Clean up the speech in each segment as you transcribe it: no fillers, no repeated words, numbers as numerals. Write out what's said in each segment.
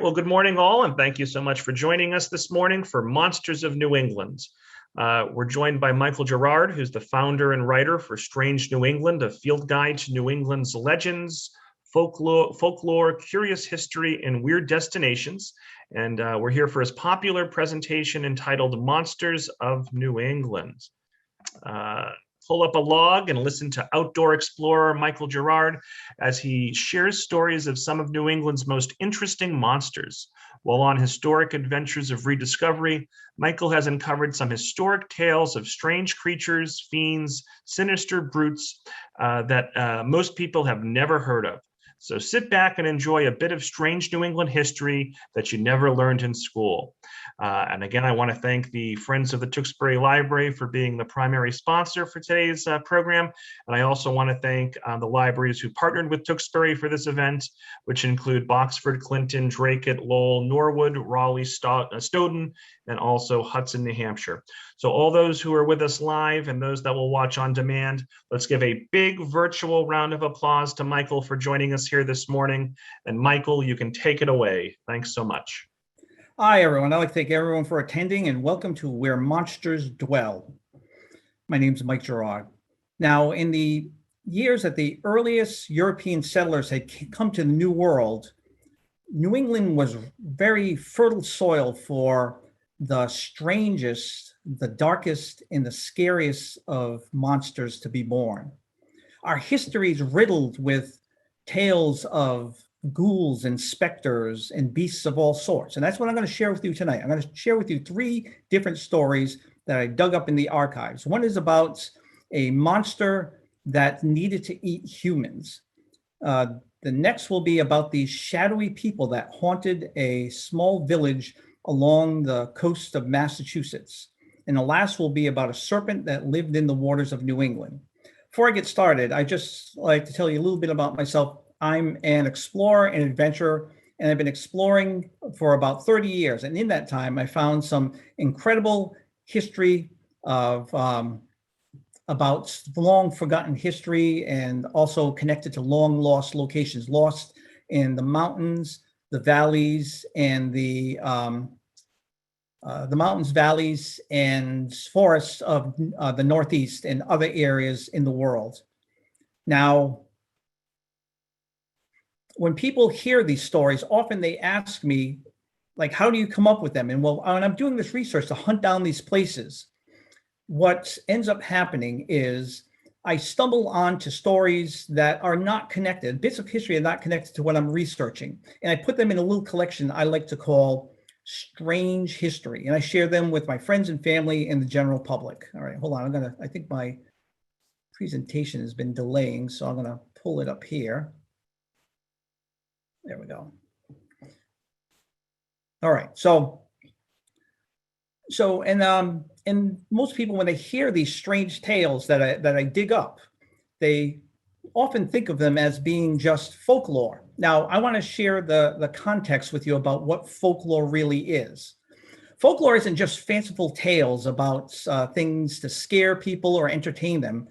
well, good morning, all, and thank you so much for joining us this morning for Monsters of New England. We're joined by Michael Girard, who's the founder and writer for Strange New England, a field guide to New England's legends, folklore, curious history, and weird destinations. And we're here for his popular presentation entitled Monsters of New England. Pull up a log and listen to outdoor explorer Michael Girard as he shares stories of some of New England's most interesting monsters. While on historic adventures of rediscovery, Michael has uncovered some historic tales of strange creatures, fiends, sinister brutes that most people have never heard of. So sit back and enjoy a bit of strange New England history that you never learned in school. And again, I want to thank the Friends of the Tewksbury Library for being the primary sponsor for today's program. And I also want to thank the libraries who partnered with Tewksbury for this event, which include Boxford, Clinton, Dracut, Lowell, Norwood, Raleigh, Stoughton, and also Hudson, New Hampshire. So all those who are with us live and those that will watch on demand, let's give a big virtual round of applause to Michael for joining us here this morning. And Michael, you can take it away. Thanks so much. Hi, everyone. I'd like to thank everyone for attending and welcome to Where Monsters Dwell. My name is Mike Girard. Now, in the years that the earliest European settlers had come to the New World, New England was very fertile soil for the strangest, the darkest, and the scariest of monsters to be born. Our history is riddled with tales of ghouls and specters and beasts of all sorts. And that's what I'm going to share with you tonight. I'm going to share with you 3 different stories that I dug up in the archives. One is about a monster that needed to eat humans. The next will be about these shadowy people that haunted a small village along the coast of Massachusetts. And the last will be about a serpent that lived in the waters of New England. Before I get started, I just like to tell you a little bit about myself. I'm an explorer and adventurer, and I've been exploring for about 30 years. And in that time, I found some incredible history of about long forgotten history, and also connected to long lost locations, lost in the mountains, the valleys, and the mountains, valleys, and forests of the Northeast and other areas in the world. Now, when people hear these stories, often they ask me, like, how do you come up with them? And well, when I'm doing this research to hunt down these places, what ends up happening is I stumble onto stories that are not connected. Bits of history are not connected to what I'm researching. And I put them in a little collection I like to call Strange History. And I share them with my friends and family and the general public. All right, hold on. I think my presentation has been delaying, so I'm going to pull it up here. There we go. All right. And most people, when they hear these strange tales that I dig up, they often think of them as being just folklore. Now, I want to share the context with you about what folklore really is. Folklore isn't just fanciful tales about things to scare people or entertain them.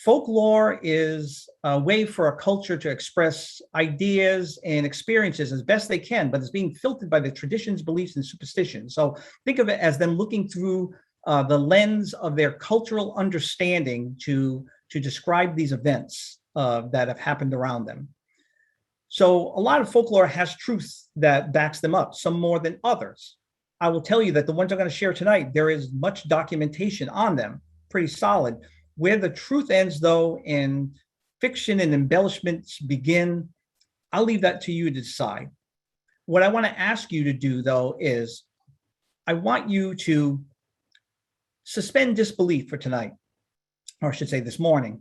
Folklore is a way for a culture to express ideas and experiences as best they can, but it's being filtered by the traditions, beliefs, and superstitions. So think of it as them looking through the lens of their cultural understanding to describe these events that have happened around them. So a lot of folklore has truth that backs them up, some more than others. I will tell you that the ones I'm going to share tonight, there is much documentation on them, pretty solid. Where the truth ends, though, and fiction and embellishments begin, I'll leave that to you to decide. What I want to ask you to do, though, is I want you to suspend disbelief for tonight, or I should say this morning.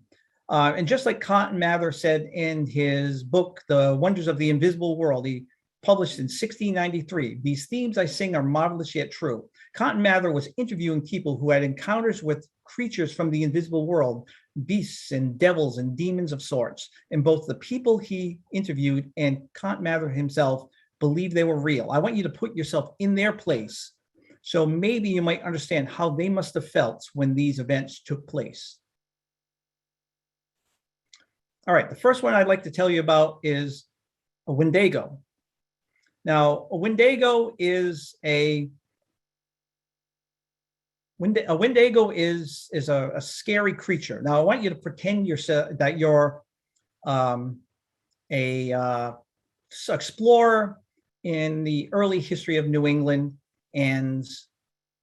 And just like Cotton Mather said in his book, The Wonders of the Invisible World, he published in 1693, these themes I sing are marvelous yet true. Cotton Mather was interviewing people who had encounters with creatures from the invisible world, beasts and devils and demons of sorts. And both the people he interviewed and Cotton Mather himself believed they were real. I want you to put yourself in their place, so maybe you might understand how they must have felt when these events took place. All right, the first one I'd like to tell you about is a Wendigo. Now, a Wendigo is a scary creature. Now, I want you to pretend that you're a explorer in the early history of New England, and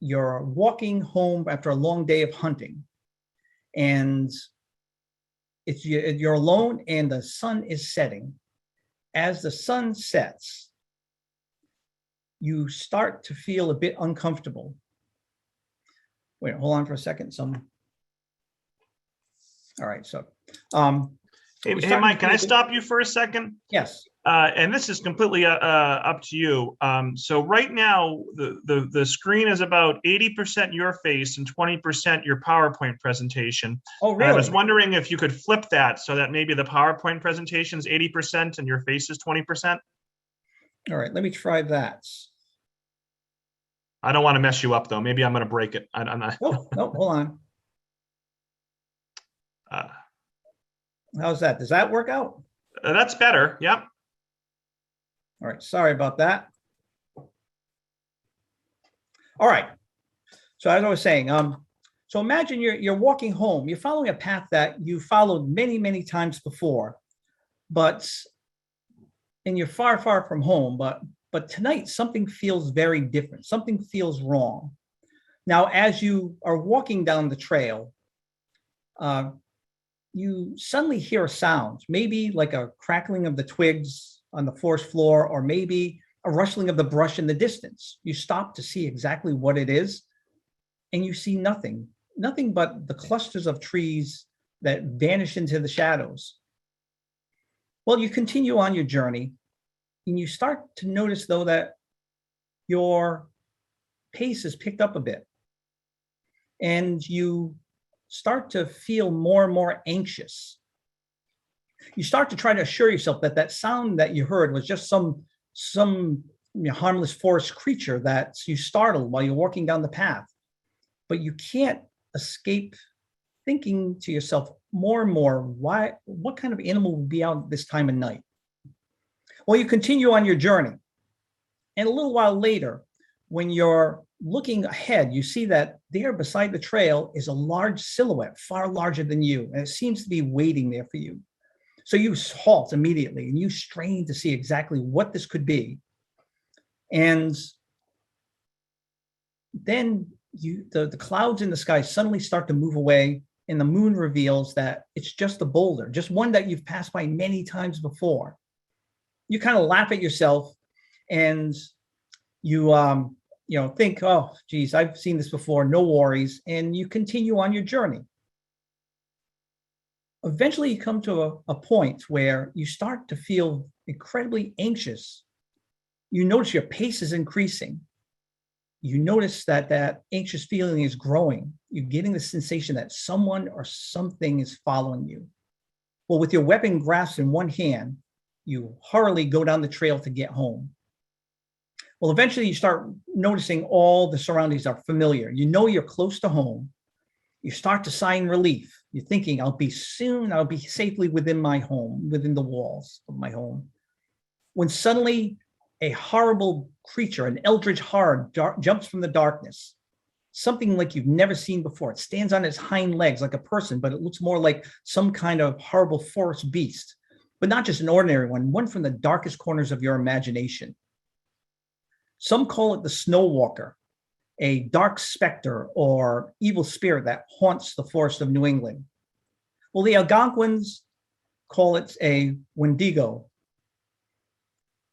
you're walking home after a long day of hunting, and you're alone, and the sun is setting. As the sun sets, you start to feel a bit uncomfortable. Wait, hold on for a second. All right, so hey Mike, can I stop you for a second? Yes. And this is completely up to you. So right now, the screen is about 80% your face and 20% your PowerPoint presentation. Oh, really? I was wondering if you could flip that so that maybe the PowerPoint presentation is 80% and your face is 20%. All right, let me try that. I don't want to mess you up, though. Maybe I'm going to break it. I'm not. Oh, no, hold on. How's that? Does that work out? That's better. Yep. All right, sorry about that. All right, so as I was saying, so imagine you're walking home. You're following a path that you followed many, many times before, and you're far, far from home. But tonight something feels very different. Something feels wrong. Now, as you are walking down the trail, you suddenly hear a sound, maybe like a crackling of the twigs on the forest floor, or maybe a rustling of the brush in the distance. You stop to see exactly what it is, and you see nothing but the clusters of trees that vanish into the shadows. Well, you continue on your journey, and you start to notice, though, that your pace is picked up a bit, and you start to feel more and more anxious. You start to try to assure yourself that that sound that you heard was just some harmless forest creature that you startled while you're walking down the path. But you can't escape thinking to yourself more and more, what kind of animal would be out this time of night? Well, you continue on your journey. And a little while later, when you're looking ahead, you see that there beside the trail is a large silhouette, far larger than you, and it seems to be waiting there for you. So you halt immediately and you strain to see exactly what this could be. And then the clouds in the sky suddenly start to move away, and the moon reveals that it's just a boulder, just one that you've passed by many times before. You kind of laugh at yourself, and you think, oh, geez, I've seen this before, no worries, and you continue on your journey. Eventually, you come to a point where you start to feel incredibly anxious. You notice your pace is increasing. You notice that anxious feeling is growing. You're getting the sensation that someone or something is following you. Well, with your weapon grasped in one hand, you hurriedly go down the trail to get home. Well, eventually you start noticing all the surroundings are familiar. You know you're close to home. You start to sigh in relief. You're thinking, I'll be safely within my home, within the walls of my home. When suddenly a horrible creature, an eldritch horror, jumps from the darkness. Something like you've never seen before. It stands on its hind legs like a person, but it looks more like some kind of horrible forest beast. But not just an ordinary one from the darkest corners of your imagination. Some call it the Snow Walker, a dark specter or evil spirit that haunts the forest of New England. Well, the Algonquins call it a Wendigo.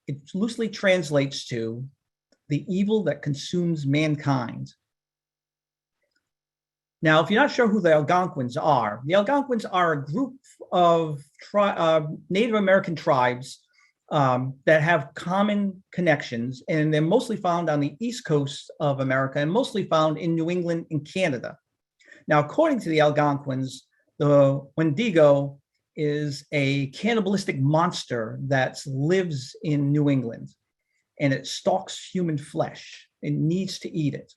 It loosely translates to the evil that consumes mankind. Now, if you're not sure who the Algonquins are a group of Native American tribes that have common connections, and they're mostly found on the East Coast of America and mostly found in New England and Canada. Now, according to the Algonquins, the Wendigo is a cannibalistic monster that lives in New England, and it stalks human flesh. It needs to eat it.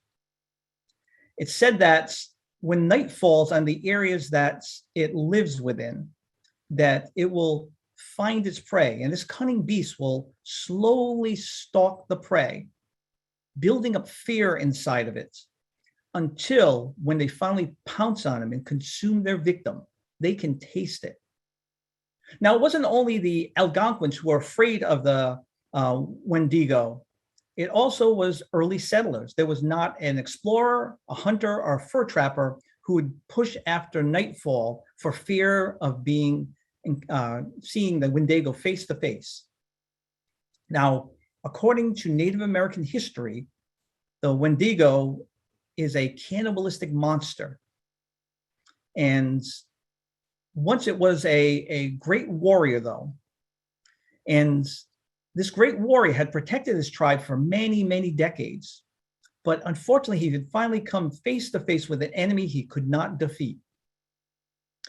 It's said that when night falls on the areas that it lives within, that it will find its prey, and this cunning beast will slowly stalk the prey, building up fear inside of it until when they finally pounce on him and consume their victim, they can taste it. Now, it wasn't only the Algonquins who were afraid of the Wendigo. It also was early settlers. There was not an explorer, a hunter, or a fur trapper who would push after nightfall for fear of seeing the Wendigo face to face. Now, according to Native American history, the Wendigo is a cannibalistic monster. And once it was a great warrior, though. And this great warrior had protected his tribe for many, many decades. But unfortunately, he had finally come face to face with an enemy he could not defeat.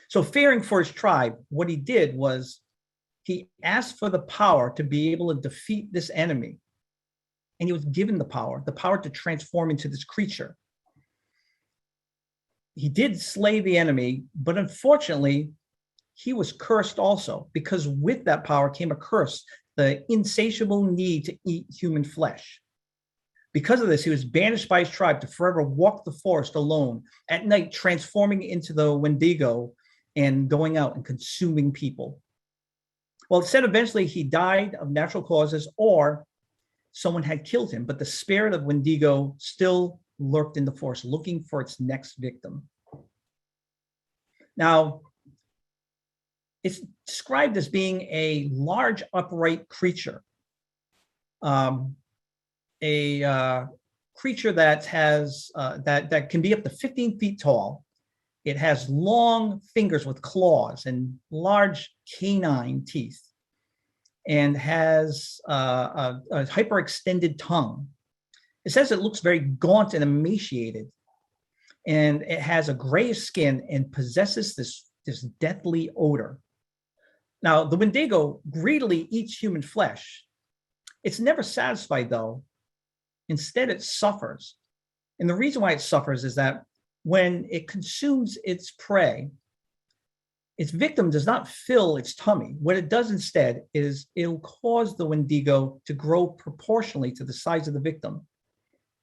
So fearing for his tribe, what he did was he asked for the power to be able to defeat this enemy. And he was given the power to transform into this creature. He did slay the enemy, but unfortunately, he was cursed also, because with that power came a curse, the insatiable need to eat human flesh. Because of this, he was banished by his tribe to forever walk the forest alone, at night transforming into the Wendigo and going out and consuming people. Well, it said eventually he died of natural causes or someone had killed him, but the spirit of Wendigo still lurked in the forest looking for its next victim. Now, it's described as being a large upright creature, a creature that has that can be up to 15 feet tall. It has long fingers with claws and large canine teeth, and has a hyperextended tongue. It says it looks very gaunt and emaciated, and it has a grayish skin and possesses this deathly odor. Now, the Wendigo greedily eats human flesh. It's never satisfied, though. Instead, it suffers. And the reason why it suffers is that when it consumes its prey, its victim does not fill its tummy. What it does instead is it'll cause the Wendigo to grow proportionally to the size of the victim,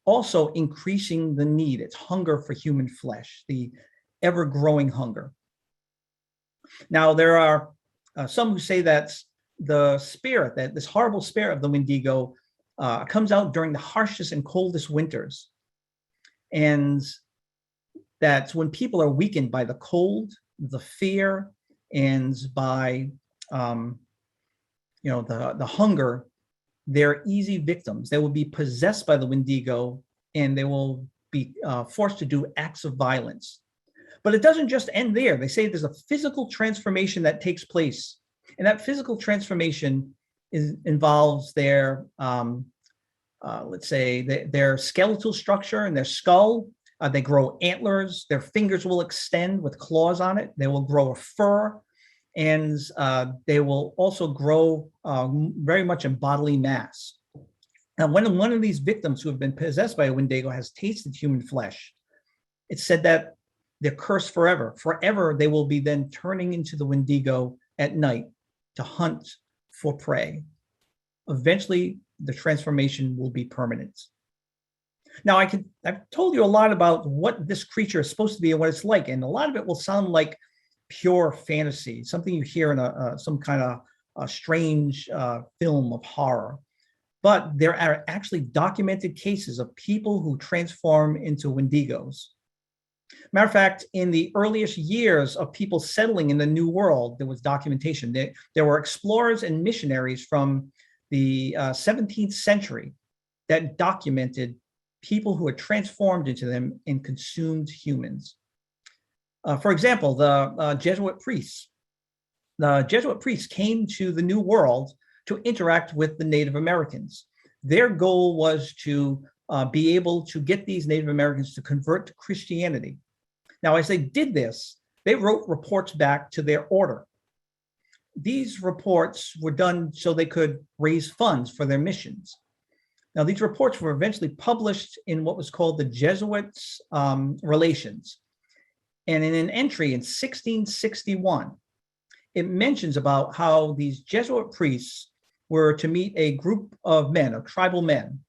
also increasing the need, its hunger for human flesh, the ever-growing hunger. Now, there are some who say that the spirit, that this horrible spirit of the Wendigo comes out during the harshest and coldest winters. And that's when people are weakened by the cold, the fear, and by the hunger. They're easy victims. They will be possessed by the Wendigo, and they will be forced to do acts of violence. But it doesn't just end there. They say there's a physical transformation that takes place, and that physical transformation involves their, let's say, their skeletal structure and their skull. They grow antlers. Their fingers will extend with claws on it. They will grow a fur, and they will also grow very much in bodily mass. Now, when one of these victims who have been possessed by a Wendigo has tasted human flesh, it's said that they're cursed forever. Forever, they will be then turning into the Wendigo at night to hunt for prey. Eventually, the transformation will be permanent. Now, I've told you a lot about what this creature is supposed to be and what it's like, and a lot of it will sound like pure fantasy, something you hear in some kind of strange film of horror. But there are actually documented cases of people who transform into Wendigos. Matter of fact, in the earliest years of people settling in the New World, there was documentation. There were explorers and missionaries from the 17th century that documented people who had transformed into them and consumed humans. For example, the Jesuit priests. The Jesuit priests came to the New World to interact with the Native Americans. Their goal was to be able to get these Native Americans to convert to Christianity. Now, as they did this, they wrote reports back to their order. These reports were done so they could raise funds for their missions. Now, these reports were eventually published in what was called the Jesuits' Relations. And in an entry in 1661, it mentions about how these Jesuit priests were to meet a group of men, of tribal men.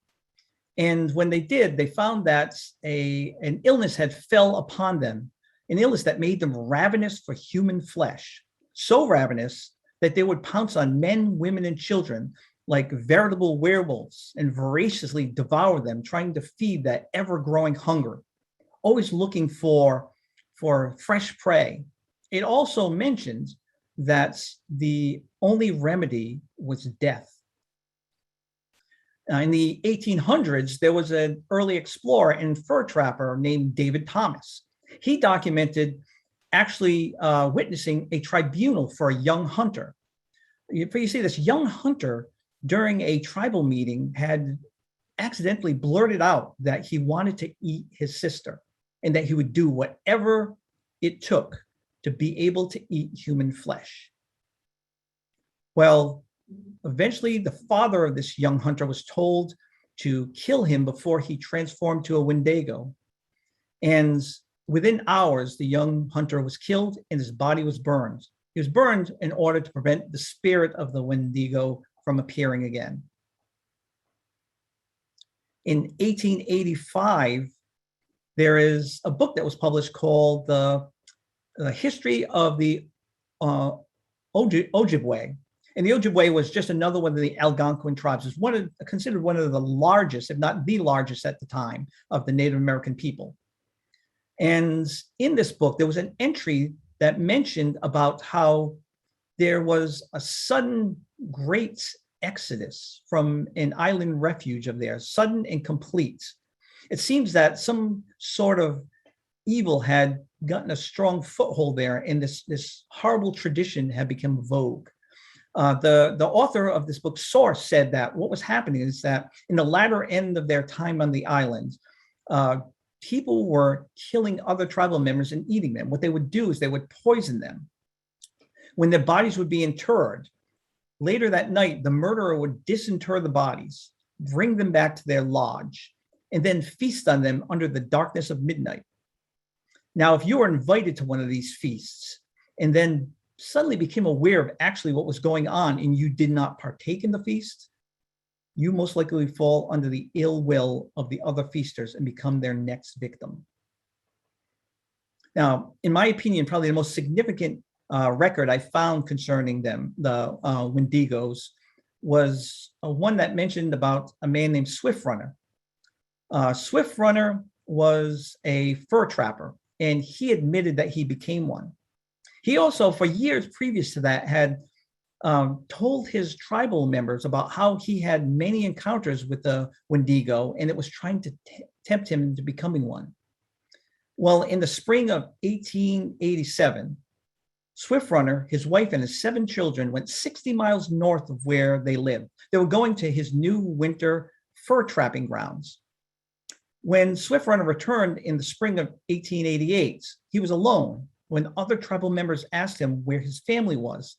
And when they did, they found that an illness had fell upon them, an illness that made them ravenous for human flesh, so ravenous that they would pounce on men, women, and children like veritable werewolves and voraciously devour them, trying to feed that ever-growing hunger, always looking for fresh prey. It also mentions that the only remedy was death. In the 1800s, there was an early explorer and fur trapper named David Thomas. He documented actually witnessing a tribunal for a young hunter. You see, this young hunter during a tribal meeting had accidentally blurted out that he wanted to eat his sister and that he would do whatever it took to be able to eat human flesh. Well, eventually the father of this young hunter was told to kill him before he transformed to a Windago. And within hours, the young hunter was killed and his body was burned. He was burned in order to prevent the spirit of the Wendigo from appearing again. In 1885, there is a book that was published called The History of the Ojibwe. And the Ojibwe was just another one of the Algonquin tribes. It was considered one of the largest, if not the largest at the time, of the Native American people. And in this book, there was an entry that mentioned about how there was a sudden great exodus from an island refuge of theirs, sudden and complete. It seems that some sort of evil had gotten a strong foothold there, and this horrible tradition had become vogue. The author of this book, Source, said that what was happening is that in the latter end of their time on the island, people were killing other tribal members and eating them. What they would do is they would poison them. When their bodies would be interred, later that night, the murderer would disinter the bodies, bring them back to their lodge, and then feast on them under the darkness of midnight. Now, if you were invited to one of these feasts and then suddenly became aware of actually what was going on and you did not partake in the feast, you most likely fall under the ill will of the other feasters and become their next victim. Now, in my opinion, probably the most significant record I found concerning them, the Wendigos, was one that mentioned about a man named Swift Runner. Swift Runner was a fur trapper, and he admitted that he became one. He also, for years previous to that, had told his tribal members about how he had many encounters with the Wendigo, and it was trying to tempt him into becoming one. Well, in the spring of 1887, Swift Runner, his wife, and his 7 children went 60 miles north of where they lived. They were going to his new winter fur trapping grounds. When Swift Runner returned in the spring of 1888, he was alone. When other tribal members asked him where his family was,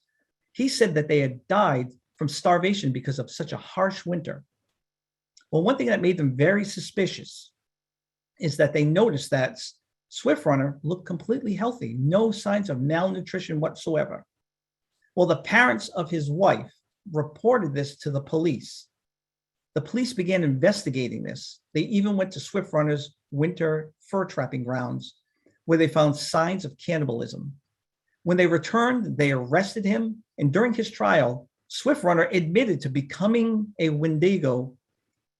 he said that they had died from starvation because of such a harsh winter. Well, one thing that made them very suspicious is that they noticed that Swift Runner looked completely healthy, no signs of malnutrition whatsoever. Well, the parents of his wife reported this to the police. The police began investigating this. They even went to Swift Runner's winter fur trapping grounds, where they found signs of cannibalism. When they returned, they arrested him, and during his trial, Swift Runner admitted to becoming a Wendigo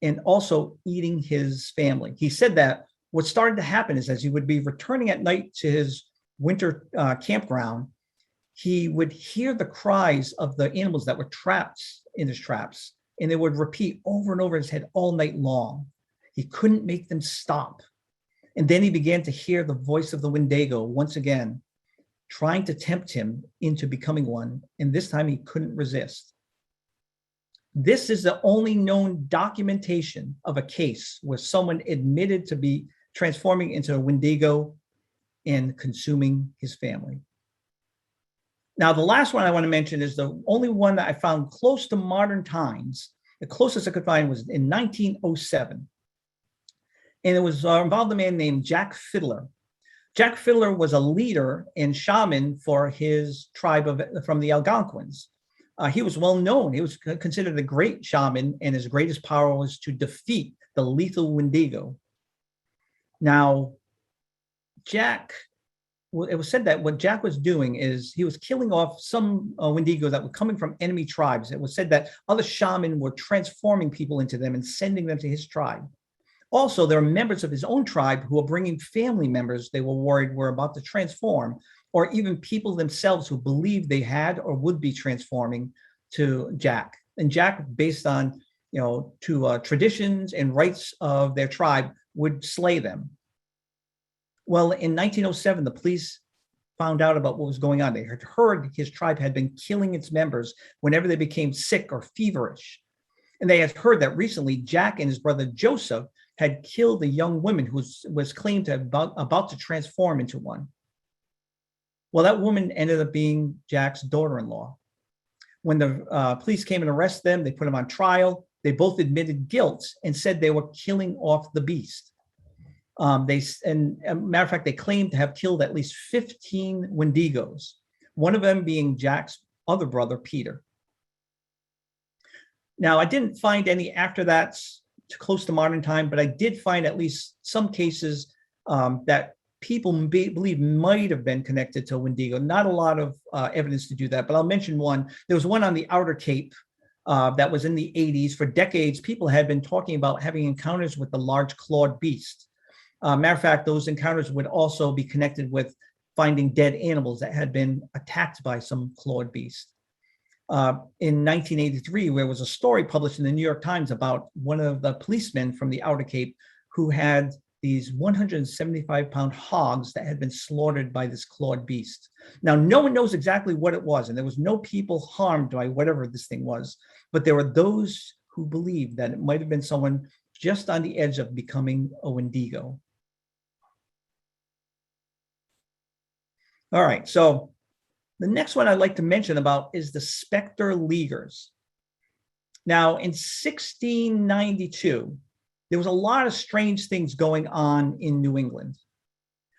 and also eating his family. He said that what started to happen is as he would be returning at night to his winter campground, he would hear the cries of the animals that were trapped in his traps, and they would repeat over and over in his head all night long. He couldn't make them stop. And then he began to hear the voice of the Windago once again, trying to tempt him into becoming one. And this time he couldn't resist. This is the only known documentation of a case where someone admitted to be transforming into a Wendigo and consuming his family. Now, the last one I want to mention is the only one that I found close to modern times. The closest I could find was in 1907. And it was involved a man named Jack Fiddler. Jack Fiddler was a leader and shaman for his tribe from the Algonquins. He was well known. He was considered a great shaman, and his greatest power was to defeat the lethal Windigo. Now, it was said that what Jack was doing is he was killing off some Wendigos that were coming from enemy tribes. It was said that other shamans were transforming people into them and sending them to his tribe. Also, there were members of his own tribe who were bringing family members they were worried were about to transform, or even people themselves who believed they had or would be transforming to Jack. And Jack, based on traditions and rites of their tribe, would slay them. Well, in 1907, the police found out about what was going on. They had heard his tribe had been killing its members whenever they became sick or feverish. And they had heard that recently Jack and his brother Joseph had killed a young woman who was claimed to have about to transform into one. Well, that woman ended up being Jack's daughter-in-law. When the police came and arrested them, they put them on trial. They both admitted guilt and said they were killing off the beast. As a matter of fact, they claimed to have killed at least 15 Wendigos, one of them being Jack's other brother, Peter. Now, I didn't find any after that close to modern time, but I did find at least some cases that people believe might have been connected to Wendigo. Not a lot of evidence to do that, but I'll mention one. There was one on the Outer Cape that was in the 80s. For decades, people had been talking about having encounters with the large clawed beast. Matter of fact, those encounters would also be connected with finding dead animals that had been attacked by some clawed beast. In 1983, there was a story published in the New York Times about one of the policemen from the Outer Cape who had these 175-pound hogs that had been slaughtered by this clawed beast. Now, no one knows exactly what it was, and there was no people harmed by whatever this thing was, but there were those who believed that it might have been someone just on the edge of becoming a Wendigo. All right, so the next one I'd like to mention about is the Specter Leaguers. Now, in 1692, there was a lot of strange things going on in New England.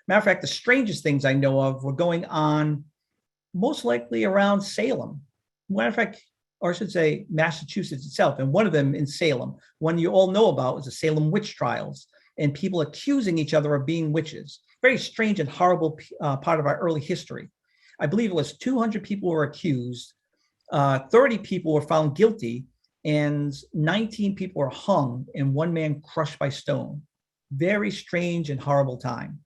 Matter of fact, the strangest things I know of were going on most likely around Salem. Matter of fact, or I should say Massachusetts itself, and one of them in Salem. One you all know about was the Salem witch trials, and people accusing each other of being witches. Very strange and horrible part of our early history. I believe it was 200 people were accused, 30 people were found guilty, and 19 people were hung, and one man crushed by stone. Very strange and horrible time.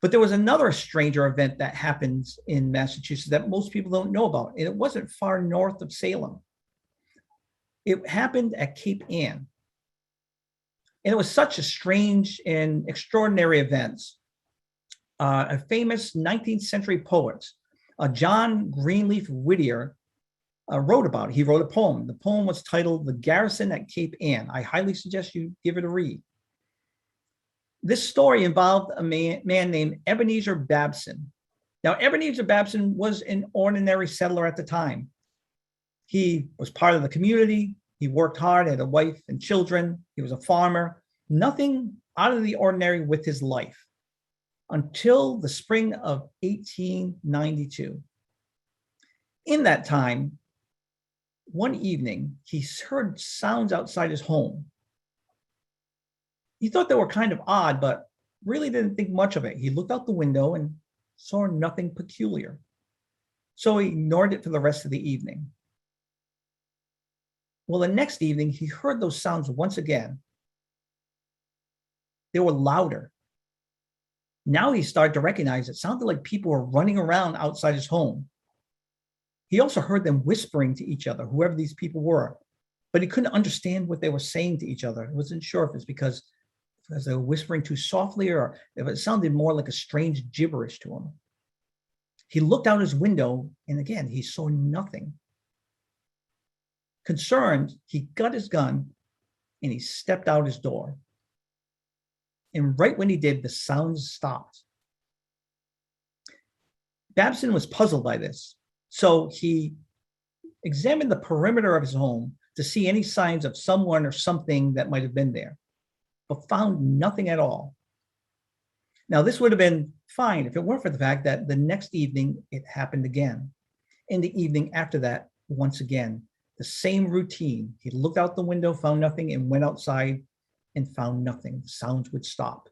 But there was another stranger event that happened in Massachusetts that most people don't know about, and it wasn't far north of Salem. It happened at Cape Ann. And it was such a strange and extraordinary event. A famous 19th century poet, John Greenleaf Whittier, wrote about it. He wrote a poem. The poem was titled "The Garrison at Cape Ann." I highly suggest you give it a read. This story involved a man named Ebenezer Babson. Now, Ebenezer Babson was an ordinary settler at the time. He was part of the community. He worked hard, had a wife and children. He was a farmer. Nothing out of the ordinary with his life until the spring of 1892. In that time, one evening, he heard sounds outside his home. He thought they were kind of odd, but really didn't think much of it. He looked out the window and saw nothing peculiar. So he ignored it for the rest of the evening. Well, the next evening, he heard those sounds once again. They were louder. Now he started to recognize it sounded like people were running around outside his home. He also heard them whispering to each other, whoever these people were, but he couldn't understand what they were saying to each other. He wasn't sure if it's because they were whispering too softly or if it sounded more like a strange gibberish to him. He looked out his window, and again, he saw nothing. Concerned, he got his gun and he stepped out his door. And right when he did, the sounds stopped. Babson was puzzled by this, so he examined the perimeter of his home to see any signs of someone or something that might have been there, but found nothing at all. Now, this would have been fine if it weren't for the fact that the next evening it happened again. In the evening after that, once again, the same routine. He looked out the window, found nothing, and went outside and found nothing. The sounds would stop.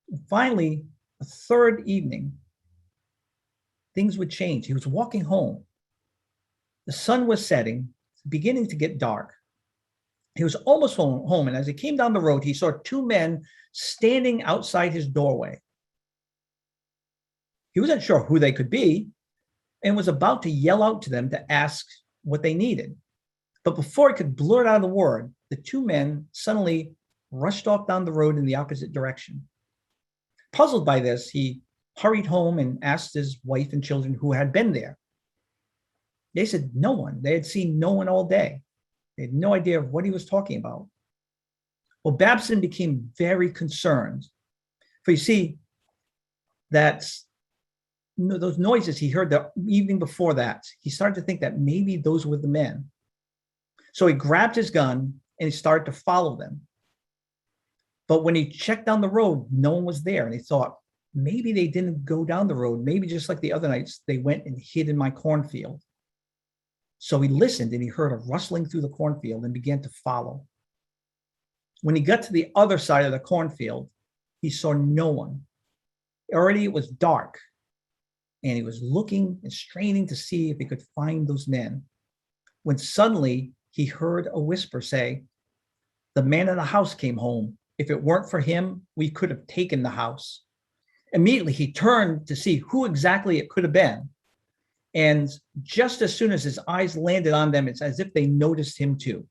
And finally, a third evening, things would change. He was walking home. The sun was setting, beginning to get dark. He was almost home, and as he came down the road, he saw two men standing outside his doorway. He wasn't sure who they could be and was about to yell out to them to ask what they needed. But before he could blurt out a word, the two men suddenly rushed off down the road in the opposite direction. Puzzled by this, he hurried home and asked his wife and children who had been there. They said no one. They had seen no one all day. They had no idea of what he was talking about. Well, Babson became very concerned. For you see, that those noises he heard the evening before that, he started to think that maybe those were the men. So he grabbed his gun and he started to follow them. But when he checked down the road, no one was there. And he thought, maybe they didn't go down the road. Maybe just like the other nights, they went and hid in my cornfield. So he listened and he heard a rustling through the cornfield and began to follow. When he got to the other side of the cornfield, he saw no one. Already it was dark, and he was looking and straining to see if he could find those men, when suddenly he heard a whisper say, "The man in the house came home. If it weren't for him, we could have taken the house." Immediately he turned to see who exactly it could have been. And just as soon as his eyes landed on them, it's as if they noticed him too,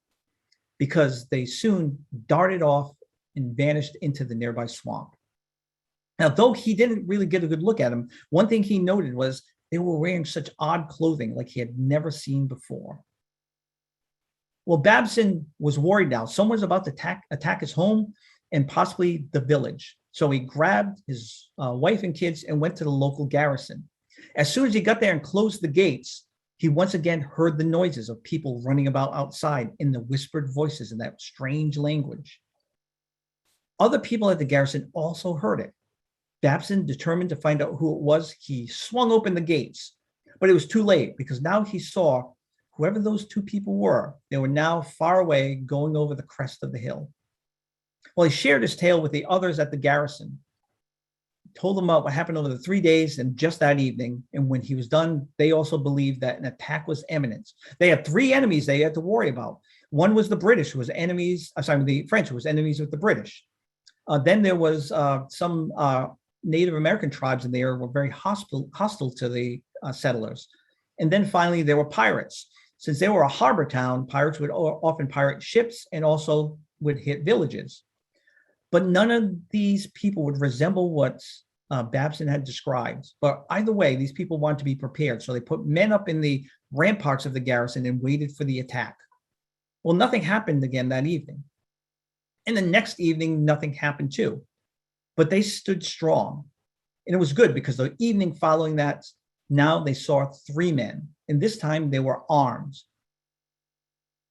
because they soon darted off and vanished into the nearby swamp. Now, though he didn't really get a good look at them, one thing he noted was they were wearing such odd clothing like he had never seen before. Well, Babson was worried now. Someone was about to attack his home and possibly the village. So he grabbed his wife and kids and went to the local garrison. As soon as he got there and closed the gates, he once again heard the noises of people running about outside in the whispered voices in that strange language. Other people at the garrison also heard it. Babson, determined to find out who it was, he swung open the gates, but it was too late because now he saw whoever those two people were. They were now far away, going over the crest of the hill. Well, he shared his tale with the others at the garrison, told them about what happened over the 3 days and just that evening. And when he was done, they also believed that an attack was imminent. They had three enemies they had to worry about. One was the British, who was enemies, the French, who was enemies with the British. Then there was some Native American tribes in there were very hostile to the settlers. And then finally, there were pirates. Since they were a harbor town, pirates would often pirate ships and also would hit villages. But none of these people would resemble what Babson had described. But either way, these people wanted to be prepared. So they put men up in the ramparts of the garrison and waited for the attack. Well, nothing happened again that evening. And the next evening, nothing happened too. But they stood strong. And it was good because the evening following that, now they saw three men. And this time they were armed.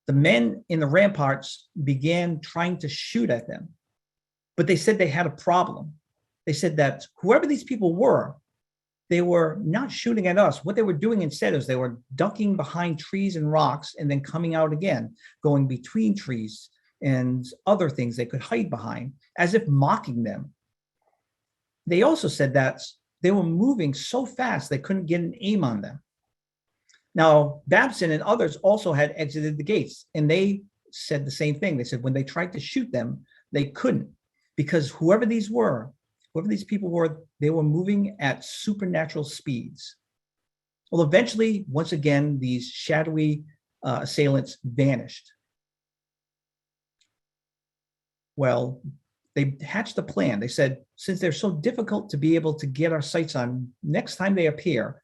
The men in the ramparts began trying to shoot at them. But they said they had a problem. They said that whoever these people were, they were not shooting at us. What they were doing instead is they were ducking behind trees and rocks and then coming out again, going between trees and other things they could hide behind, as if mocking them. They also said that they were moving so fast they couldn't get an aim on them. Now, Babson and others also had exited the gates, and they said the same thing. They said when they tried to shoot them, they couldn't, because whoever these people were, they were moving at supernatural speeds. Well, eventually, once again, these shadowy assailants vanished. Well, they hatched a plan. They said, since they're so difficult to be able to get our sights on, next time they appear,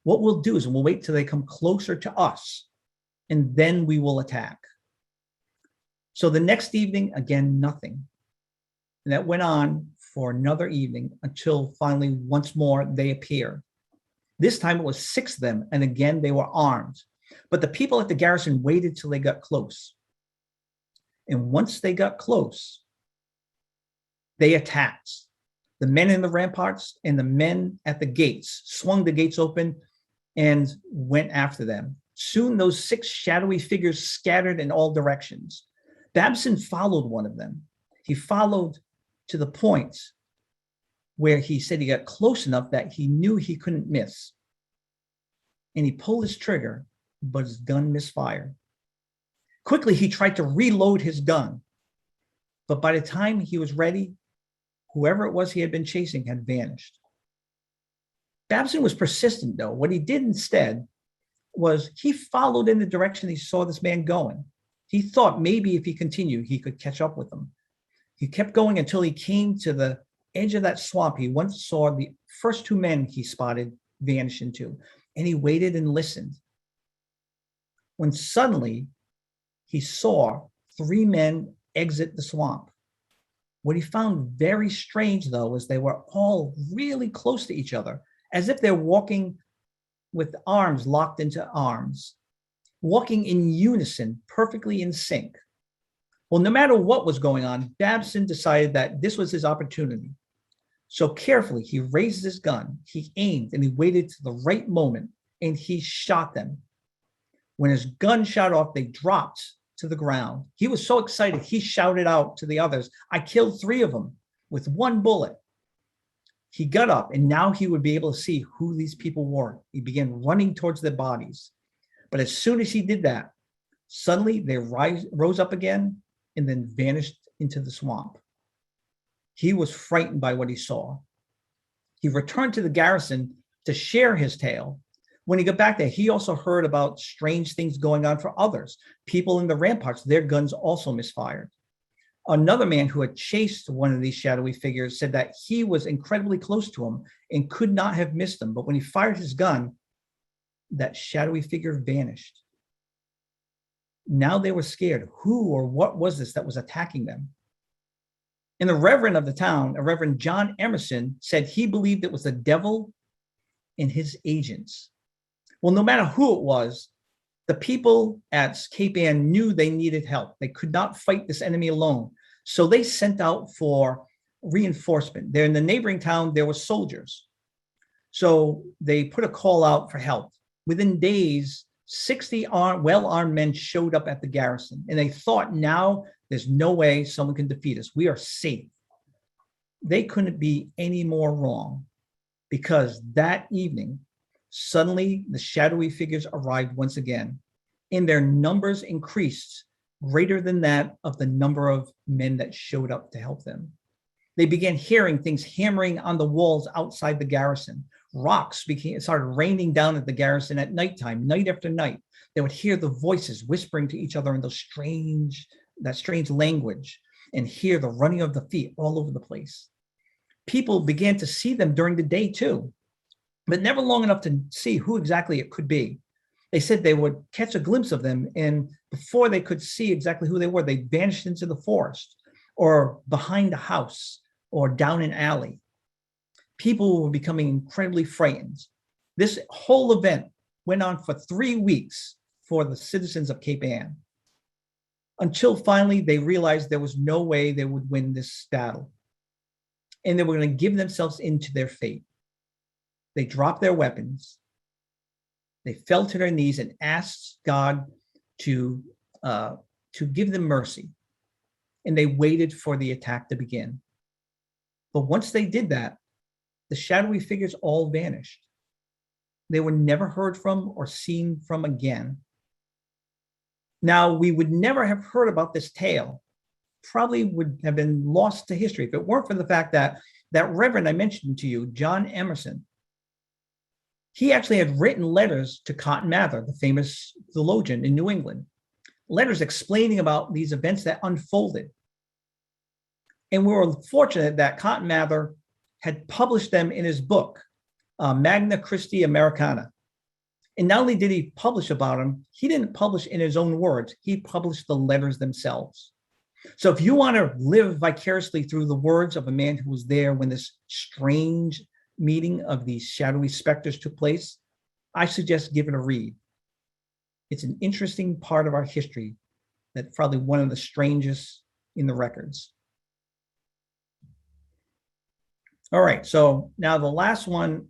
what we'll do is we'll wait till they come closer to us, and then we will attack. So the next evening, again, nothing. And that went on for another evening until finally, once more, they appeared. This time it was 6 of them, and again, they were armed. But the people at the garrison waited till they got close. And once they got close, They attacked. The men in the ramparts and the men at the gates swung the gates open and went after them. Soon those 6 shadowy figures scattered in all directions. Babson followed one of them. He followed to the point where he said he got close enough that he knew he couldn't miss. And he pulled his trigger, but his gun misfired. Quickly, he tried to reload his gun. But by the time he was ready, whoever it was he had been chasing had vanished. Babson was persistent, though. What he did instead was he followed in the direction he saw this man going. He thought maybe if he continued, he could catch up with him. He kept going until he came to the edge of that swamp. He once saw the first 2 men he spotted vanish into, and he waited and listened. When suddenly he saw 3 men exit the swamp. What he found very strange, though, was they were all really close to each other, as if they're walking with arms locked into arms, walking in unison, perfectly in sync. Well, no matter what was going on, Babson decided that this was his opportunity. So carefully, he raised his gun, he aimed, and he waited to the right moment, and he shot them. When his gun shot off, they dropped to the ground. He was so excited, he shouted out to the others, "I killed 3 of them with 1 bullet." He got up, and now he would be able to see who these people were. He began running towards their bodies. But as soon as he did that, suddenly they rose up again and then vanished into the swamp. He was frightened by what he saw. He returned to the garrison to share his tale. When he got back there, he also heard about strange things going on for others. People in the ramparts, their guns also misfired. Another man who had chased one of these shadowy figures said that he was incredibly close to him and could not have missed him. But when he fired his gun, that shadowy figure vanished. Now they were scared. Who or what was this that was attacking them? And the reverend of the town, a Reverend John Emerson, said he believed it was the devil and his agents. Well, no matter who it was, the people at Cape Ann knew they needed help. They could not fight this enemy alone. So they sent out for reinforcement. There in the neighboring town, there were soldiers. So they put a call out for help. Within days, 60 well-armed men showed up at the garrison, and they thought, now there's no way someone can defeat us. We are safe. They couldn't be any more wrong, because that evening, suddenly the shadowy figures arrived once again, and their numbers increased greater than that of the number of men that showed up to help them. They began hearing things hammering on the walls outside the garrison. Rocks started raining down at the garrison at nighttime, night after night. They would hear the voices whispering to each other in that strange language, and hear the running of the feet all over the place. People began to see them during the day too, but never long enough to see who exactly it could be. They said they would catch a glimpse of them, and before they could see exactly who they were, they vanished into the forest or behind a house or down an alley. People were becoming incredibly frightened. This whole event went on for 3 weeks for the citizens of Cape Ann, until finally they realized there was no way they would win this battle, and they were going to give themselves into their fate. They dropped their weapons. They fell to their knees and asked God to give them mercy, and they waited for the attack to begin. But once they did that, the shadowy figures all vanished. They were never heard from or seen from again. Now, we would never have heard about this tale. Probably would have been lost to history if it weren't for the fact that that reverend I mentioned to you, John Emerson, he actually had written letters to Cotton Mather, the famous theologian in New England, letters explaining about these events that unfolded. And we were fortunate that Cotton Mather had published them in his book, Magna Christi Americana. And not only did he publish about them, he didn't publish in his own words, he published the letters themselves. So if you want to live vicariously through the words of a man who was there when this strange meeting of these shadowy specters took place, I suggest give it a read. It's an interesting part of our history that's probably one of the strangest in the records. All right. So now the last one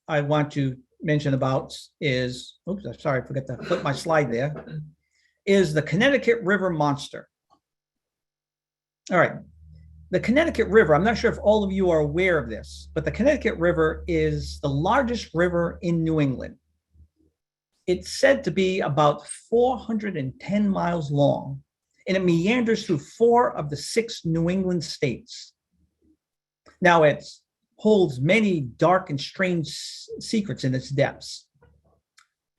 I want to mention about is, oops, I'm sorry, I forgot to flip my slide there, is the Connecticut River monster. All right. The Connecticut River, I'm not sure if all of you are aware of this, but the Connecticut River is the largest river in New England. It's said to be about 410 miles long, and it meanders through 4 of the 6 New England states. Now, it holds many dark and strange secrets in its depths.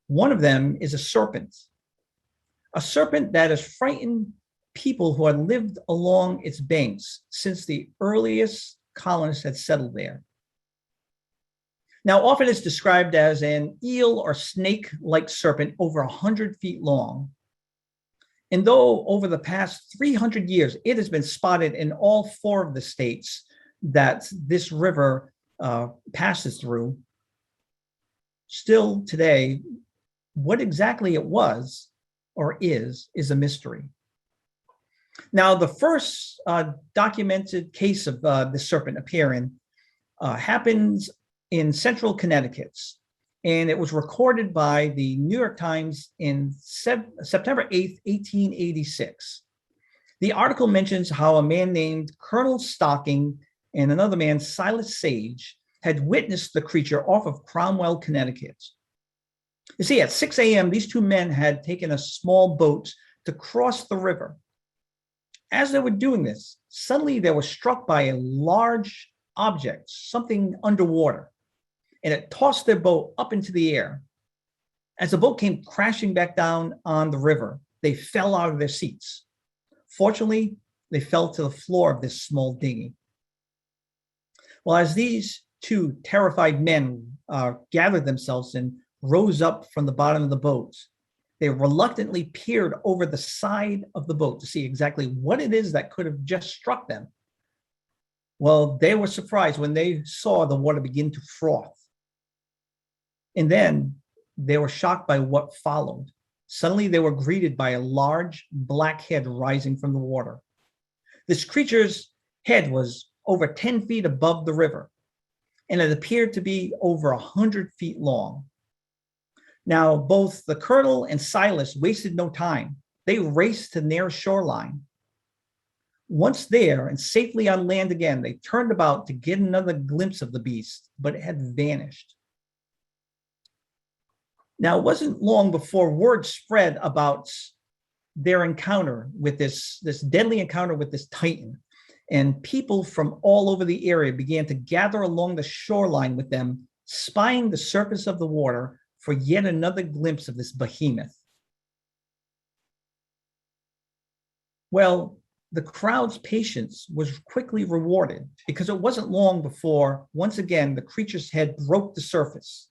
One of them is a serpent that has frightened people who had lived along its banks since the earliest colonists had settled there. Now, often it's described as an eel or snake-like serpent over 100 feet long. And though over the past 300 years, it has been spotted in all 4 of the states that this river passes through, still today, what exactly it was or is a mystery. Now, the first documented case of the serpent appearing happens in central Connecticut, and it was recorded by the New York Times in September 8th, 1886. The article mentions how a man named Colonel Stocking and another man, Silas Sage, had witnessed the creature off of Cromwell, Connecticut. You see, at 6 a.m., these 2 men had taken a small boat to cross the river. As they were doing this, suddenly they were struck by a large object, something underwater, and it tossed their boat up into the air. As the boat came crashing back down on the river, they fell out of their seats. Fortunately, they fell to the floor of this small dinghy. Well, as these 2 terrified men gathered themselves and rose up from the bottom of the boat, they reluctantly peered over the side of the boat to see exactly what it is that could have just struck them. Well, they were surprised when they saw the water begin to froth. And then they were shocked by what followed. Suddenly, they were greeted by a large black head rising from the water. This creature's head was over 10 feet above the river, and it appeared to be over 100 feet long. Now, both the colonel and Silas wasted no time. They raced to the nearest shoreline. Once there and safely on land again, they turned about to get another glimpse of the beast, but it had vanished. Now, it wasn't long before word spread about their encounter with this deadly encounter with this Titan, and people from all over the area began to gather along the shoreline with them, spying the surface of the water for yet another glimpse of this behemoth. Well, the crowd's patience was quickly rewarded because it wasn't long before, once again, the creature's head broke the surface.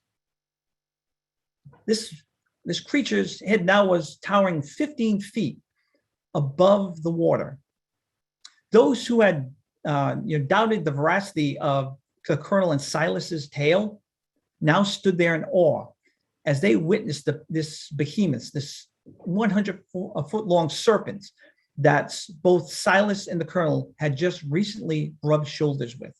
This creature's head now was towering 15 feet above the water. Those who had doubted the veracity of the Colonel and Silas's tale now stood there in awe as they witnessed this behemoth, this 100-foot-long serpent that both Silas and the Colonel had just recently rubbed shoulders with.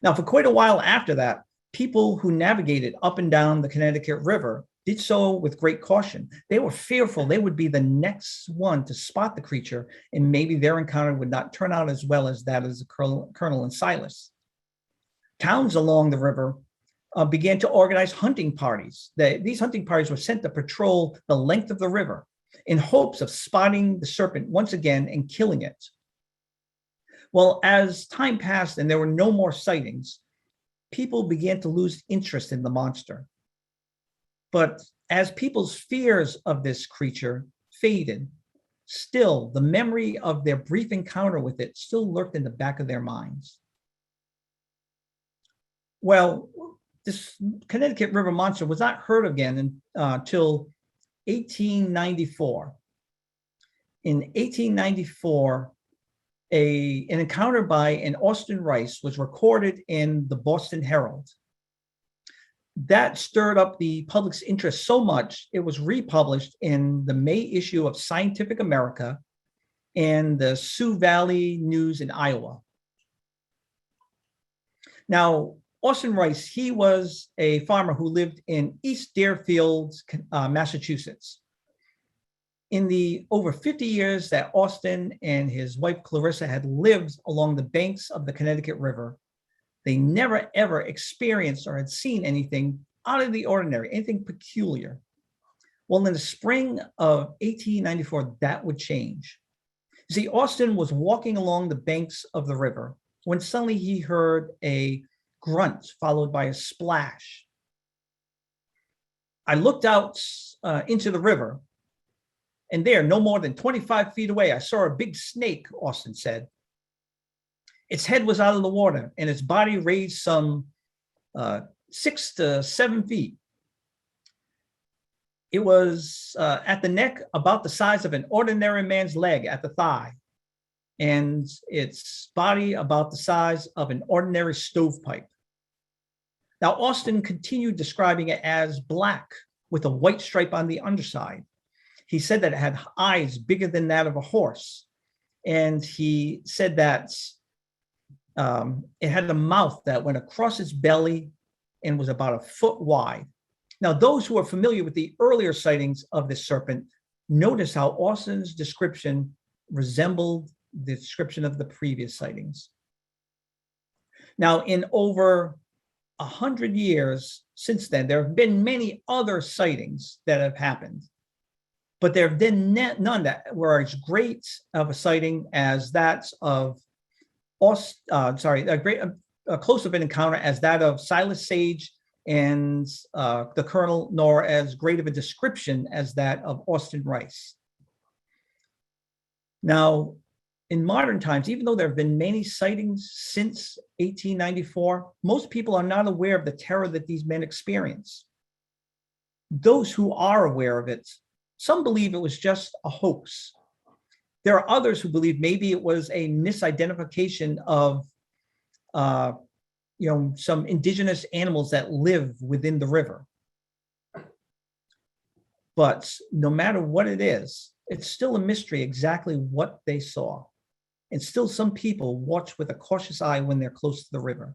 Now, for quite a while after that, people who navigated up and down the Connecticut River did so with great caution. They were fearful they would be the next one to spot the creature, and maybe their encounter would not turn out as well as that of the Colonel and Silas. Towns along the river began to organize hunting parties. These hunting parties were sent to patrol the length of the river in hopes of spotting the serpent once again and killing it. Well, as time passed and there were no more sightings, people began to lose interest in the monster. But as people's fears of this creature faded, still the memory of their brief encounter with it still lurked in the back of their minds. Well, this Connecticut River monster was not heard of again until 1894. In 1894, an encounter by an Austin Rice was recorded in the Boston Herald. That stirred up the public's interest so much, it was republished in the May issue of Scientific America and the Sioux Valley News in Iowa. Now, Austin Rice, he was a farmer who lived in East Deerfield, Massachusetts. In the over 50 years that Austin and his wife Clarissa had lived along the banks of the Connecticut River, they never ever experienced or had seen anything out of the ordinary, anything peculiar. Well, in the spring of 1894, that would change. You see, Austin was walking along the banks of the river when suddenly he heard a grunt followed by a splash. I looked out into the river, and there, no more than 25 feet away, I saw a big snake, Austin said. Its head was out of the water, and its body raised some 6 to 7 feet. It was at the neck about the size of an ordinary man's leg at the thigh, and its body about the size of an ordinary stovepipe. Now, Austin continued describing it as black with a white stripe on the underside. He said that it had eyes bigger than that of a horse, and he said that it had a mouth that went across its belly and was about a foot wide. Now, those who are familiar with the earlier sightings of this serpent notice how Austin's description resembled the description of the previous sightings. Now, in over 100 years since then, there have been many other sightings that have happened, but there have been none that were as great of a sighting as that of a close of an encounter as that of Silas Sage and the Colonel, nor as great of a description as that of Austin Rice. Now, in modern times, even though there have been many sightings since 1894, most people are not aware of the terror that these men experience. Those who are aware of it, some believe it was just a hoax. There are others who believe maybe it was a misidentification of some indigenous animals that live within the river. But no matter what it is, it's still a mystery exactly what they saw. And still some people watch with a cautious eye when they're close to the river.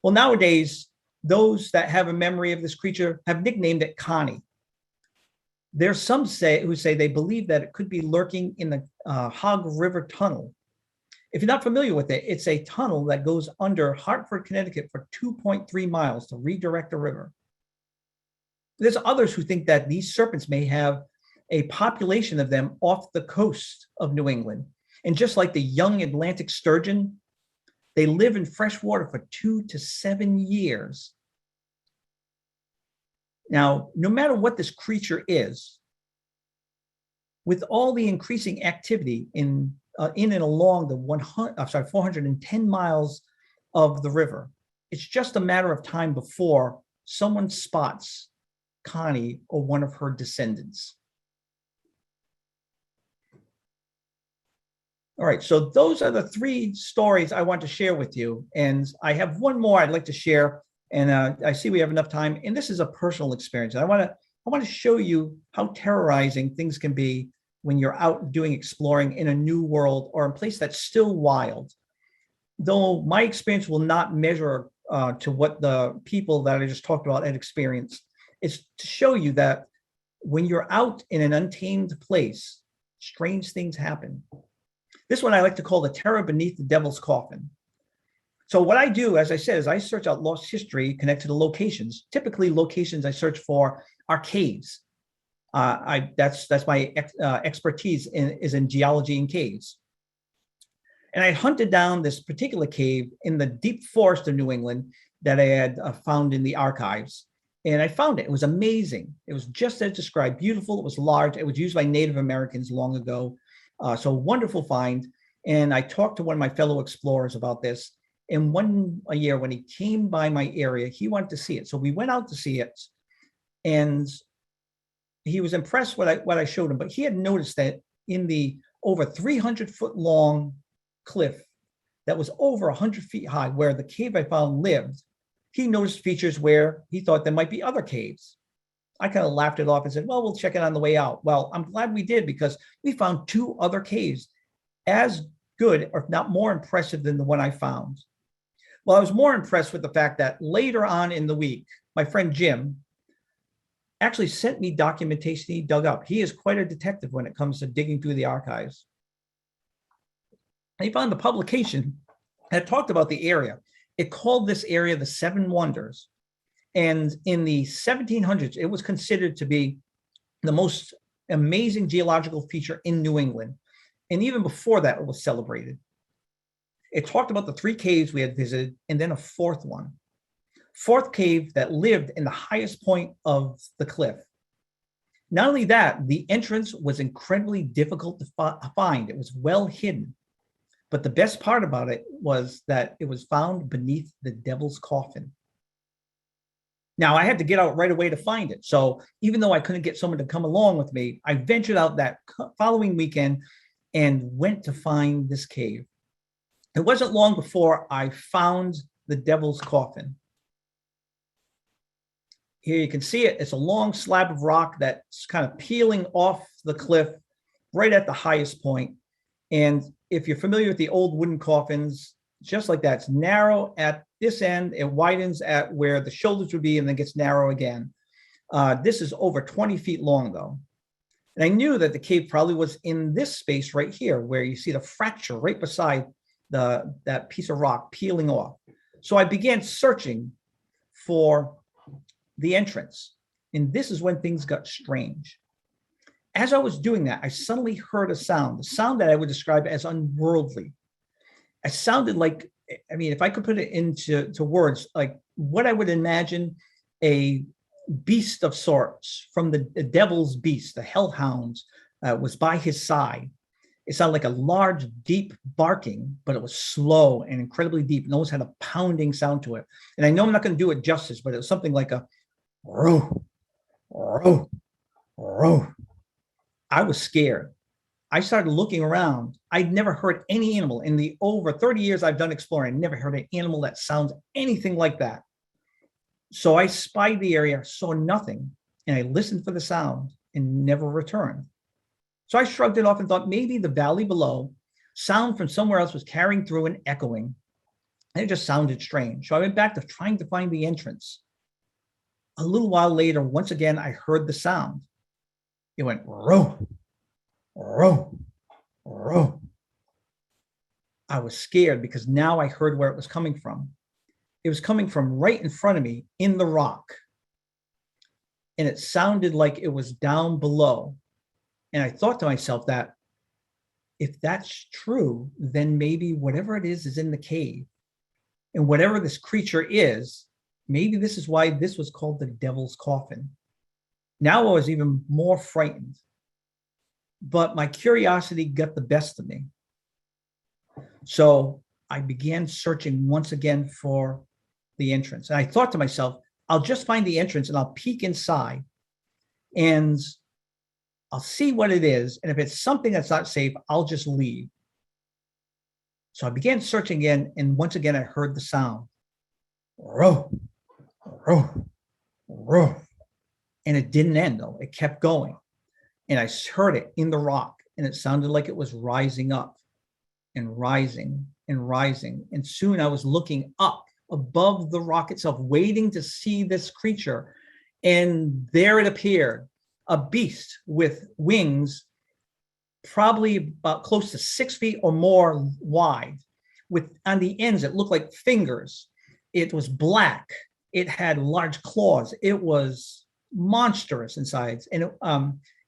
Well, nowadays, those that have a memory of this creature have nicknamed it Connie. There's some who say they believe that it could be lurking in the Hog River Tunnel. If you're not familiar with it, it's a tunnel that goes under Hartford, Connecticut for 2.3 miles to redirect the river. There's others who think that these serpents may have a population of them off the coast of New England. And just like the young Atlantic sturgeon, they live in fresh water for 2 to 7 years. Now, no matter what this creature is, with all the increasing activity in and along the 410 miles of the river, it's just a matter of time before someone spots Connie or one of her descendants. All right, so those are the 3 stories I want to share with you. And I have one more I'd like to share. And I see we have enough time. And this is a personal experience. And I want to show you how terrorizing things can be when you're out doing exploring in a new world or a place that's still wild. Though my experience will not measure to what the people that I just talked about had experienced. It's to show you that when you're out in an untamed place, strange things happen. This one I like to call the terror beneath the devil's coffin. So what I do, as I said, is I search out lost history connected to locations. Typically, locations I search for are caves. That's my expertise is in geology and caves. And I hunted down this particular cave in the deep forest of New England that I had found in the archives. And I found it. It was amazing. It was just as described, beautiful. It was large. It was used by Native Americans long ago. So wonderful find. And I talked to one of my fellow explorers about this. And a year when he came by my area, he wanted to see it. So we went out to see it. And he was impressed with what I showed him. But he had noticed that in the over 300-foot long cliff that was over 100 feet high, where the cave I found lived, he noticed features where he thought there might be other caves. I kind of laughed it off and said, well, we'll check it on the way out. Well, I'm glad we did, because we found 2 other caves as good, or if not more impressive than the one I found. Well, I was more impressed with the fact that later on in the week, my friend Jim actually sent me documentation he dug up. He is quite a detective when it comes to digging through the archives. He found a publication that talked about the area. It called this area the Seven Wonders. And in the 1700s, it was considered to be the most amazing geological feature in New England. And even before that, it was celebrated. It talked about the 3 caves we had visited and then a 4th one. 4th cave that lived in the highest point of the cliff. Not only that, the entrance was incredibly difficult to find. It was well hidden. But the best part about it was that it was found beneath the devil's coffin. Now, I had to get out right away to find it. So even though I couldn't get someone to come along with me, I ventured out that following weekend and went to find this cave. It wasn't long before I found the devil's coffin. Here you can see it. It's a long slab of rock that's kind of peeling off the cliff right at the highest point. And if you're familiar with the old wooden coffins, just like that, it's narrow at this end, it widens at where the shoulders would be and then gets narrow again. This is over 20 feet long though. And I knew that the cave probably was in this space right here where you see the fracture right beside that piece of rock peeling off. So I began searching for the entrance. And this is when things got strange. As I was doing that, I suddenly heard a sound that I would describe as unworldly. It sounded like, I mean, if I could put it into words, like what I would imagine a beast of sorts from the devil's beast, the hellhounds, was by his side. It sounded like a large, deep barking, but it was slow and incredibly deep. And almost had a pounding sound to it. And I know I'm not going to do it justice, but it was something like a row, row, row. I was scared. I started looking around. I'd never heard any animal in the over 30 years I've done exploring. I never heard an animal that sounds anything like that. So I spied the area, saw nothing, and I listened for the sound and never returned. So I shrugged it off and thought maybe the valley below, sound from somewhere else was carrying through and echoing. And it just sounded strange. So I went back to trying to find the entrance. A little while later, once again, I heard the sound. It went row, row, row. I was scared because now I heard where it was coming from. It was coming from right in front of me in the rock. And it sounded like it was down below. And I thought to myself that if that's true, then maybe whatever it is in the cave. And whatever this creature is, maybe this is why this was called the devil's coffin. Now I was even more frightened. But my curiosity got the best of me. So I began searching once again for the entrance. And I thought to myself, I'll just find the entrance and I'll peek inside and I'll see what it is. And if it's something that's not safe, I'll just leave. So I began searching again. And once again, I heard the sound. Row, row, row. And it didn't end though. It kept going. And I heard it in the rock. And it sounded like it was rising up and rising and rising. And soon I was looking up above the rock itself, waiting to see this creature. And there it appeared, a beast with wings, probably about close to 6 feet or more wide. With on the ends, it looked like fingers. It was black. It had large claws. It was monstrous in size. And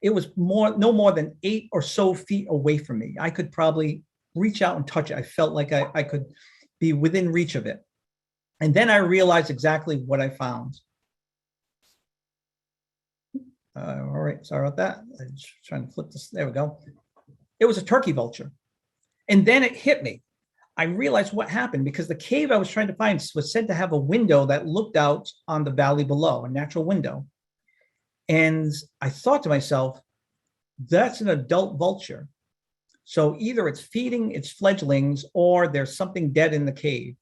it was no more than 8 or so feet away from me. I could probably reach out and touch it. I felt like I could be within reach of it. And then I realized exactly what I found. All right, sorry about that. I'm just trying to flip this. There we go. It was a turkey vulture. And then it hit me. I realized what happened because the cave I was trying to find was said to have a window that looked out on the valley below, a natural window. And I thought to myself, that's an adult vulture. So either it's feeding its fledglings or there's something dead in the cave.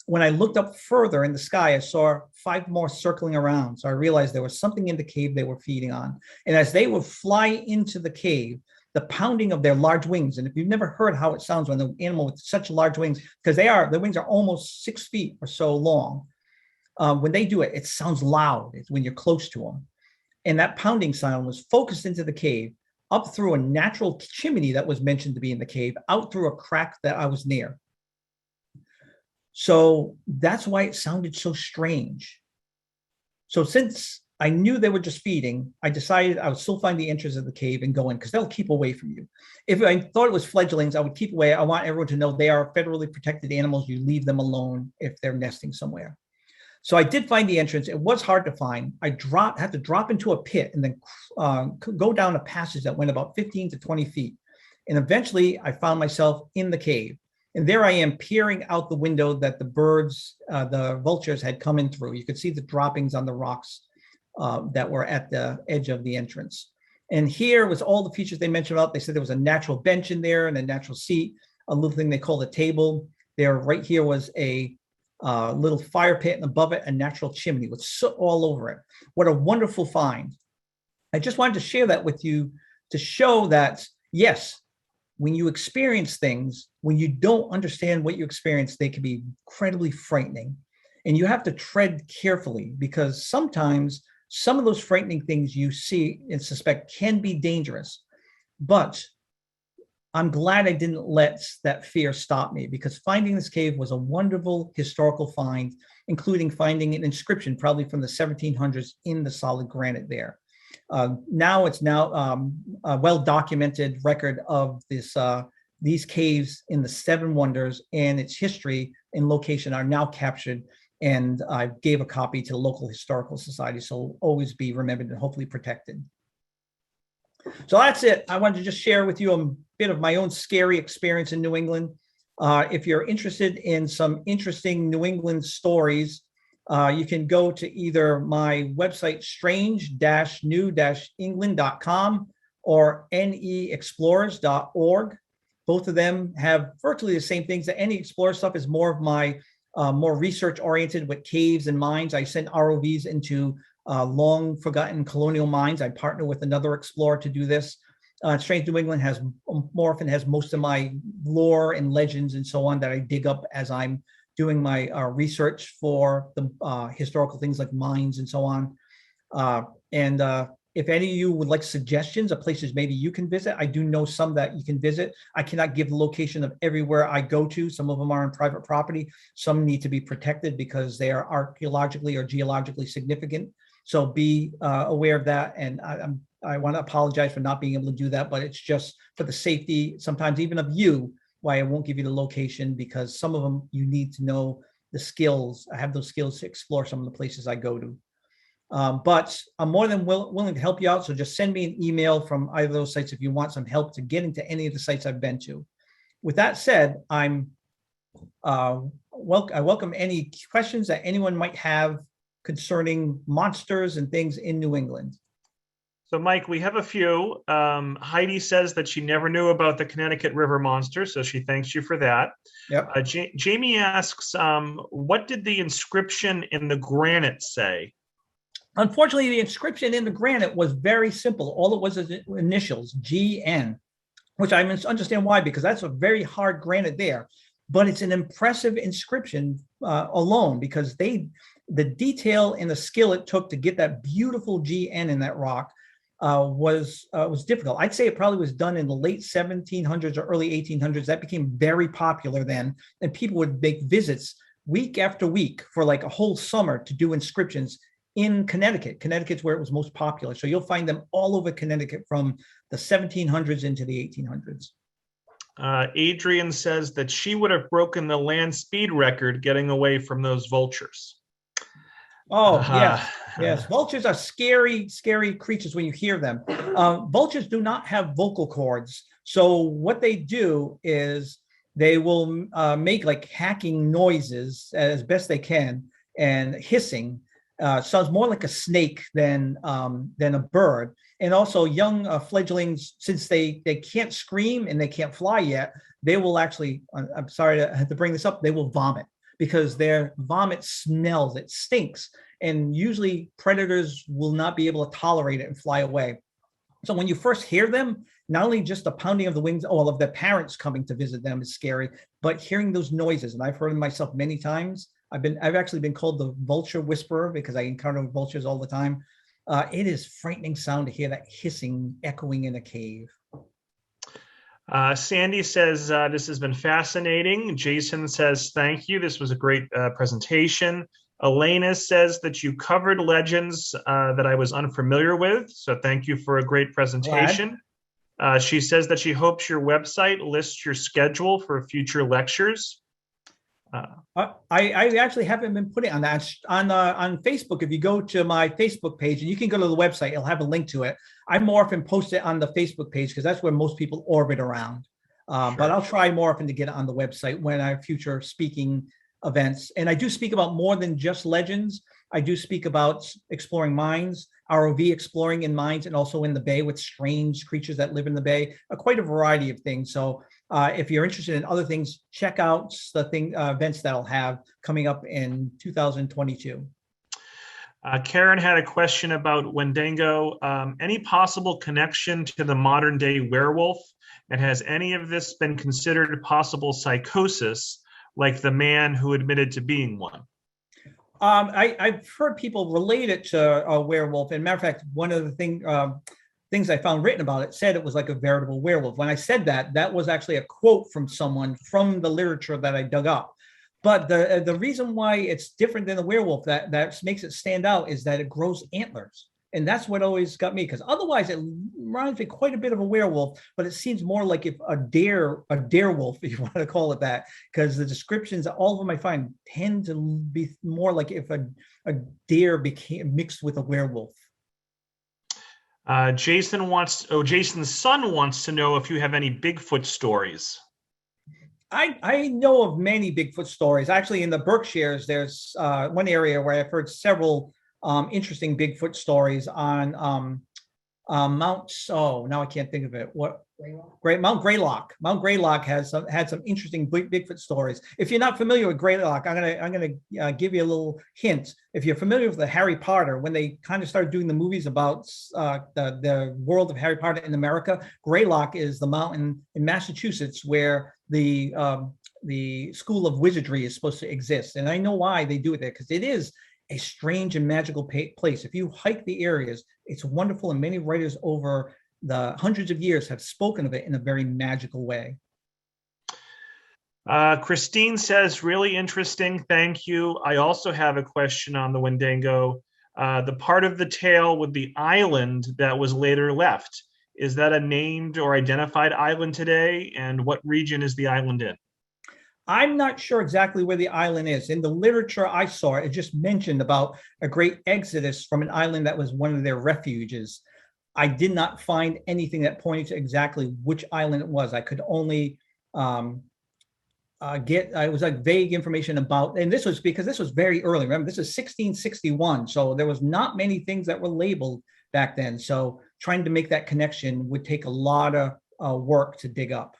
When I looked up further in the sky, I saw 5 more circling around. So I realized there was something in the cave they were feeding on. And as they would fly into the cave, the pounding of their large wings. And if you've never heard how it sounds when the animal with such large wings, because the wings are almost 6 feet or so long. When they do it, it sounds loud. It's when you're close to them. And that pounding sound was focused into the cave, up through a natural chimney that was mentioned to be in the cave, out through a crack that I was near. So that's why it sounded so strange. So since I knew they were just feeding, I decided I would still find the entrance of the cave and go in, because they'll keep away from you. If I thought it was fledglings, I would keep away. I want everyone to know they are federally protected animals. You leave them alone if they're nesting somewhere. So I did find the entrance. It was hard to find. I had to drop into a pit and then go down a passage that went about 15 to 20 feet. And eventually I found myself in the cave. And there I am peering out the window that the birds, the vultures had come in through. You could see the droppings on the rocks that were at the edge of the entrance. And here was all the features they mentioned about. They said there was a natural bench in there and a natural seat, a little thing they called a table. There, right here was a little fire pit, and above it, a natural chimney with soot all over it. What a wonderful find. I just wanted to share that with you to show that, yes, when you experience things, when you don't understand what you experience, they can be incredibly frightening. And you have to tread carefully, because sometimes some of those frightening things you see and suspect can be dangerous. But I'm glad I didn't let that fear stop me, because finding this cave was a wonderful historical find, including finding an inscription probably from the 1700s in the solid granite there. Now it's a well-documented record of these caves in the Seven Wonders, and its history and location are now captured. And I gave a copy to the local historical society, so it'll always be remembered and hopefully protected. So that's it. I wanted to just share with you a bit of my own scary experience in New England. If you're interested in some interesting New England stories, you can go to either my website, strange-new-england.com, or neexplorers.org. Both of them have virtually the same things. The NE Explorer stuff is more of my more research-oriented with caves and mines. I send ROVs into long forgotten colonial mines. I partner with another explorer to do this. Strange New England has more often has most of my lore and legends and so on that I dig up as I'm doing my research for the historical things like mines and so on. If any of you would like suggestions of places maybe you can visit, I do know some that you can visit. I cannot give the location of everywhere I go to. Some of them are on private property. Some need to be protected because they are archaeologically or geologically significant. So be aware of that. And I want to apologize for not being able to do that, but it's just for the safety, sometimes even of you, why I won't give you the location, because some of them you need to know the skills. I have those skills to explore some of the places I go to. But I'm more than willing to help you out. So just send me an email from either of those sites if you want some help to get into any of the sites I've been to. With that said, I welcome any questions that anyone might have concerning monsters and things in New England. So, Mike, we have a few. Heidi says that she never knew about the Connecticut River monster, so she thanks you for that. Yep. Jamie asks, what did the inscription in the granite say? Unfortunately, the inscription in the granite was very simple. All it was is initials, GN, which I understand why, because that's a very hard granite there. But it's an impressive inscription alone, because the detail and the skill it took to get that beautiful GN in that rock was difficult. I'd say it probably was done in the late 1700s or early 1800s. That became very popular then, and people would make visits week after week for like a whole summer to do inscriptions in Connecticut. Connecticut's where it was most popular. So you'll find them all over Connecticut from the 1700s into the 1800s. Adrian says that she would have broken the land speed record getting away from those vultures. Oh, yes. Yes. Vultures are scary, scary creatures when you hear them. Vultures do not have vocal cords. So what they do is they will make like hacking noises as best they can and hissing. Sounds more like a snake than a bird. And also young fledglings, since they can't scream and they can't fly yet, they will actually, I'm sorry to have to bring this up, they will vomit, because their vomit smells, it stinks. And usually predators will not be able to tolerate it and fly away. So when you first hear them, not only just the pounding of the wings, all of the parents coming to visit them is scary, but hearing those noises, and I've heard them myself many times. I've actually been called the vulture whisperer because I encounter vultures all the time. It is frightening sound to hear that hissing echoing in a cave. Sandy says, this has been fascinating. Jason says, thank you. This was a great presentation. Elena says that you covered legends that I was unfamiliar with. So thank you for a great presentation. She says that she hopes your website lists your schedule for future lectures. I actually haven't been putting on that on Facebook. If you go to my Facebook page, and you can go to the website, it'll have a link to it. I more often post it on the Facebook page because that's where most people orbit around. But I'll try more often to get it on the website when I have future speaking events. And I do speak about more than just legends. I do speak about exploring mines, ROV exploring in mines, and also in the bay with strange creatures that live in the bay, quite a variety of things. So if you're interested in other things, check out the events that I'll have coming up in 2022. Karen had a question about Wendigo. Any possible connection to the modern day werewolf? And has any of this been considered possible psychosis, like the man who admitted to being one? I've heard people relate it to a werewolf. And matter of fact, one of the things I found written about it said it was like a veritable werewolf. When I said that, that was actually a quote from someone from the literature that I dug up. But the reason why it's different than a werewolf that makes it stand out is that it grows antlers. And that's what always got me, because otherwise it reminds me quite a bit of a werewolf, but it seems more like if a dare wolf, if you want to call it that, because the descriptions, all of them I find tend to be more like if a dare became mixed with a werewolf. Jason's son wants to know if you have any Bigfoot stories. I know of many Bigfoot stories. Actually, in the Berkshires, there's one area where I've heard several interesting Bigfoot stories on Mount. Oh, now I can't think of it. What? Mount Greylock. Mount Greylock had some interesting Bigfoot stories. If you're not familiar with Greylock, I'm gonna give you a little hint. If you're familiar with the Harry Potter, when they kind of started doing the movies about the world of Harry Potter in America, Greylock is the mountain in Massachusetts where the School of Wizardry is supposed to exist. And I know why they do it there, because it is a strange and magical place. If you hike the areas, it's wonderful, and many writers over the hundreds of years have spoken of it in a very magical way. Christine says, really interesting, thank you. I also have a question on the Windago. The part of the tale with the island that was later left, is that a named or identified island today? And what region is the island in? I'm not sure exactly where the island is. In the literature I saw, it just mentioned about a great exodus from an island that was one of their refuges. I did not find anything that pointed to exactly which island it was. I could only it was like vague information about, and this was because this was very early. Remember, this is 1661. So there was not many things that were labeled back then. So trying to make that connection would take a lot of work to dig up.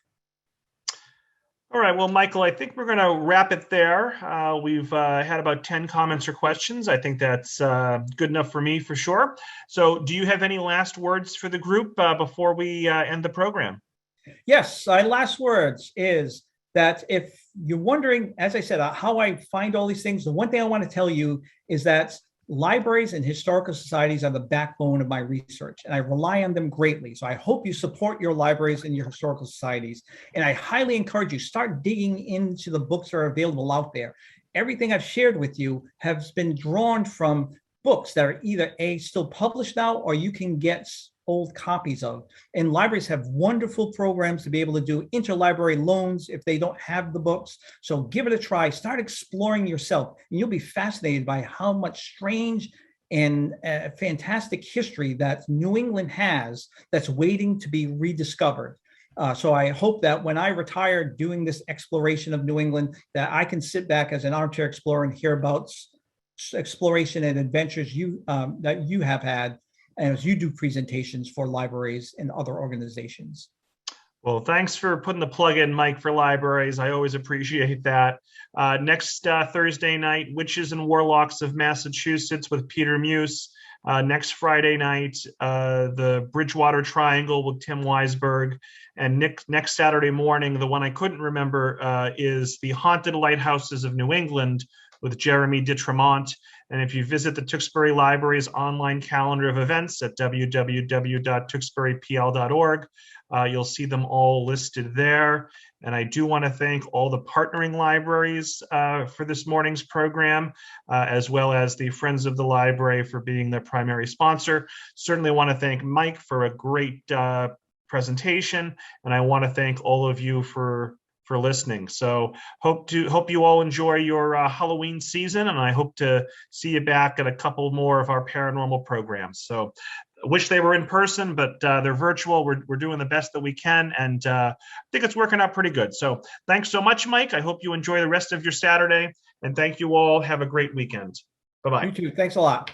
All right, well, Michael, I think we're going to wrap it there. We've had about 10 comments or questions. I think that's good enough for me, for sure. So do you have any last words for the group before we end the program? Yes, my last words is that if you're wondering, as I said, how I find all these things, the one thing I want to tell you is that libraries and historical societies are the backbone of my research, and I rely on them greatly. So I hope you support your libraries and your historical societies. And I highly encourage you, start digging into the books that are available out there. Everything I've shared with you has been drawn from books that are either still published now, or you can get old copies of. And libraries have wonderful programs to be able to do interlibrary loans if they don't have the books. So give it a try, start exploring yourself, and you'll be fascinated by how much strange and fantastic history that New England has that's waiting to be rediscovered. So I hope that when I retire doing this exploration of New England, that I can sit back as an armchair explorer and hear about exploration and adventures that you have had, and as you do presentations for libraries and other organizations. Well, thanks for putting the plug in, Mike, for libraries. I always appreciate that. Next Thursday night, Witches and Warlocks of Massachusetts with Peter Muse. Next Friday night, the Bridgewater Triangle with Tim Weisberg. And next Saturday morning, the one I couldn't remember is the Haunted Lighthouses of New England with Jeremy Ditremont. And if you visit the Tewksbury Library's online calendar of events at www.tewksburypl.org, you'll see them all listed there. And I do want to thank all the partnering libraries for this morning's program, as well as the Friends of the Library for being the primary sponsor. Certainly want to thank Mike for a great presentation, and I want to thank all of you for listening. So hope you all enjoy your Halloween season, and I hope to see you back at a couple more of our paranormal programs. So I wish they were in person, but they're virtual. We're doing the best that we can, and I think it's working out pretty good. So thanks so much, Mike. I hope you enjoy the rest of your Saturday, and thank you all. Have a great weekend. Bye-bye. You too. Thanks a lot.